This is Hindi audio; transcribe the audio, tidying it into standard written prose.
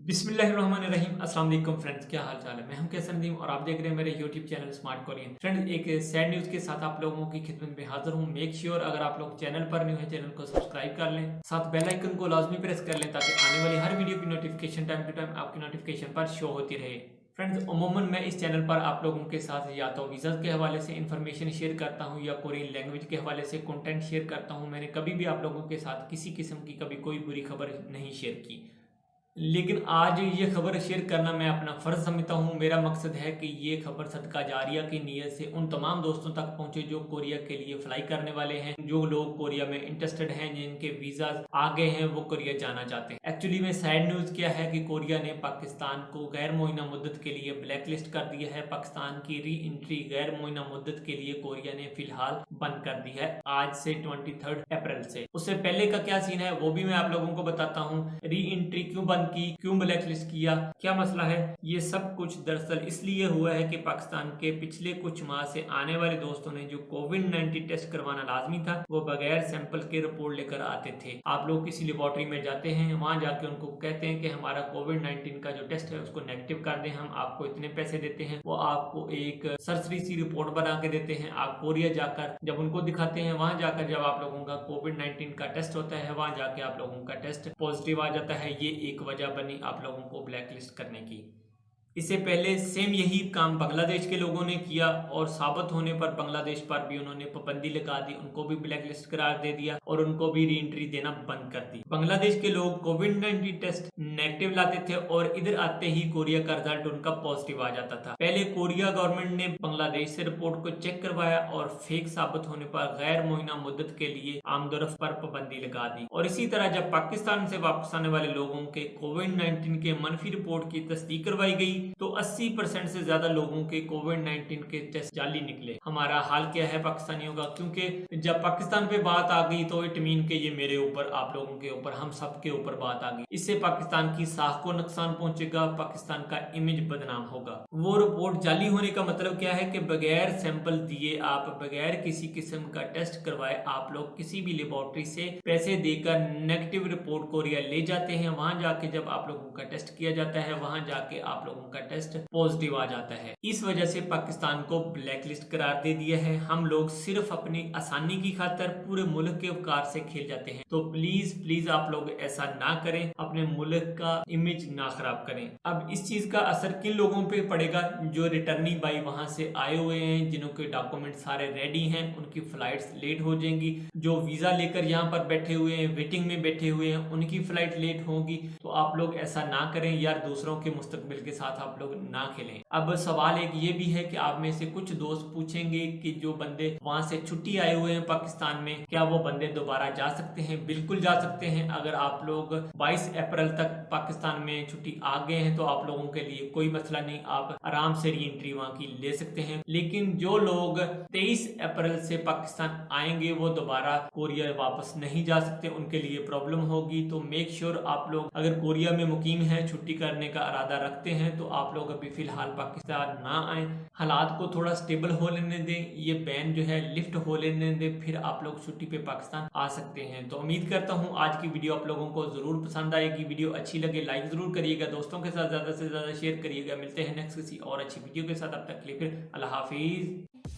बिस्मिल्लाहिर्रहमानिर्रहीम। अस्सलाम वालेकुम फ्रेंड्स, क्या हाल चाल है। मैं हूं कैसर नदीम और आप देख रहे हैं मेरे YouTube channel smart Korean. Friends, एक सैड न्यूज़ के साथ आप लोगों की खिदमत में हाजिर हूं। मेक श्योर अगर आप लोग चैनल पर न्यू है, चैनल को सब्सक्राइब कर लें, साथ बेल आइकन को लाजमी प्रेस कर लें ताकि आने वाली हर वीडियो की नोटिफिकेशन टाइम टू टाइम आपकी नोटिफिकेशन पर शो होती रहे। फ्रेंड्स, अमूमन मैं इस चैनल पर आप लोगों के साथ या तो वीज़ा के हवाले से इन्फॉर्मेशन शेयर करता हूं या कोरियन लैंग्वेज के हवाले से कंटेंट शेयर करता हूं। मैंने कभी भी आप लोगों के साथ किसी किस्म की कभी कोई बुरी खबर नहीं शेयर की, लेकिन आज ये खबर शेयर करना मैं अपना फ़र्ज़ समझता हूँ। मेरा मकसद है कि ये खबर सदका जारिया की नीयत से उन तमाम दोस्तों तक पहुँचे जो कोरिया के लिए फ़्लाई करने वाले हैं, जो लोग कोरिया में इंटरेस्टेड हैं, जिनके वीज़ा आ गए हैं, वो कोरिया जाना चाहते हैं। एक्चुअली में सैड न्यूज़ क्या है कि कोरिया ने पाकिस्तान को गैर मुअय्यना मुद्दत के लिए ब्लैक लिस्ट कर दिया है। पाकिस्तान की री एंट्री गैर मुअय्यना मुद्दत के लिए कोरिया ने फिलहाल बंद कर दी है, आज से 23 अप्रैल से। उससे पहले का क्या सीन है वो भी मैं आप लोगों को बताता हूँ। री एंट्री क्यों बंद की, क्यों ब्लैक लिस्ट किया, क्या मसला है, ये सब कुछ दरअसल इसलिए हुआ है कि पाकिस्तान के पिछले कुछ माह से आने वाले दोस्तों ने जो कोविड-19 टेस्ट करवाना लाजमी था, वो बगैर सैंपल के रिपोर्ट लेकर आते थे। आप लोग किसी लेबोरेटरी में जाते हैं, वहां जाके उनको कहते हैं कि हमारा कोविड-19 का जो टेस्ट है उसको नेगेटिव कर दें, हम आपको इतने पैसे देते हैं। वो आपको एक सरसरी सी रिपोर्ट बना के देते हैं। आप कोरिया जाकर जब उनको दिखाते हैं, वहां जाकर जब आप लोगों का कोविड-19 का टेस्ट होता है, वहां जाके आप लोगों का टेस्ट पॉजिटिव आ जाता है। ये एक वजह बनी आप लोगों को ब्लैक लिस्ट करने की। इससे पहले सेम यही काम बांग्लादेश के लोगों ने किया और साबित होने पर बांग्लादेश पर भी उन्होंने पाबंदी लगा दी, उनको भी ब्लैक लिस्ट करार दे दिया और उनको भी री एंट्री देना बंद कर दी। बांग्लादेश के लोग कोविड-19 टेस्ट नेगेटिव लाते थे और इधर आते ही कोरिया का रिजल्ट उनका पॉजिटिव आ जाता था। पहले कोरिया गवर्नमेंट ने बांग्लादेश से रिपोर्ट को चेक करवाया और फेक साबित होने पर गैर मुअय्यना मुद्दत के लिए आमदोरफ्त पर पाबंदी लगा दी। और इसी तरह जब पाकिस्तान से वापस आने वाले लोगों के कोविड-19 के मनफी रिपोर्ट की तस्दीक करवाई गई तो 80% से ज्यादा लोगों के कोविड-19 के टेस्ट जाली निकले। हमारा हाल क्या है पाकिस्तानियों का, क्योंकि जब पाकिस्तान पे बात आ गई तो इट मीन के ये मेरे ऊपर, आप लोगों के ऊपर, हम सब के ऊपर बात आ गई। इससे पाकिस्तान की साख को नुकसान पहुंचेगा, पाकिस्तान का इमेज बदनाम होगा। वो रिपोर्ट जाली होने का मतलब क्या है कि बगैर सैंपल दिए, आप बगैर किसी किस्म का टेस्ट करवाए, आप लोग किसी भी लेबोरेटरी से पैसे देकर नेगेटिव रिपोर्ट कोरिया ले जाते हैं। वहां जाके जब आप लोगों का टेस्ट किया जाता है, वहां जाके आप लोगों का टेस्ट पॉजिटिव आ जाता है। इस वजह से पाकिस्तान को ब्लैक लिस्ट करार दे दिया है। हम लोग सिर्फ अपनी आसानी की खातिर पूरे मुल्क के उपकार से खेल जाते हैं, तो प्लीज प्लीज आप लोग ऐसा ना करें, अपने मुल्क का इमेज ना खराब करें। अब इस चीज का असर किन लोगों पे पड़ेगा? जो रिटर्निंग बाई वहां से आए हुए हैं, जिन्हों के डॉक्यूमेंट सारे रेडी हैं, उनकी फ्लाइट्स लेट हो जाएंगी। जो वीजा लेकर यहाँ पर बैठे हुए हैं, वेटिंग में बैठे हुए हैं, उनकी फ्लाइट लेट होगी। तो आप लोग ऐसा ना करें यार, दूसरों के मुस्तकबिल के साथ आप लोग ना खेलें। अब सवाल एक ये भी है कि आप में से कुछ दोस्त पूछेंगे कि जो बंदे वहां से छुट्टी आए हुए हैं पाकिस्तान में, क्या वो बंदे दोबारा जा सकते हैं? बिल्कुल जा सकते हैं। अगर आप लोग 22 अप्रैल तक पाकिस्तान में छुट्टी आ गए हैं तो आप लोगों के लिए कोई मसला नहीं, आप आराम से री एंट्री वहां की ले सकते हैं। लेकिन जो लोग 23 अप्रैल से पाकिस्तान आएंगे वो दोबारा कोरिया वापस नहीं जा सकते, उनके लिए प्रॉब्लम होगी। तो मेक श्योर आप लोग अगर कोरिया में मुकीम है, छुट्टी करने का इरादा रखते हैं, तो आप लोग अभी फिलहाल पाकिस्तान ना आए, हालात को थोड़ा स्टेबल हो लेने दें, ये बैन जो है लिफ्ट हो लेने दें, फिर आप लोग छुट्टी पे पाकिस्तान आ सकते हैं। तो उम्मीद करता हूँ आज की वीडियो आप लोगों को जरूर पसंद आएगी। वीडियो अच्छी लगे लाइक जरूर करिएगा, दोस्तों के साथ ज्यादा से ज्यादा शेयर करिएगा। मिलते हैं नेक्स्ट किसी और अच्छी वीडियो के साथ, अब तक के लिए फिर अल्लाह हाफिज।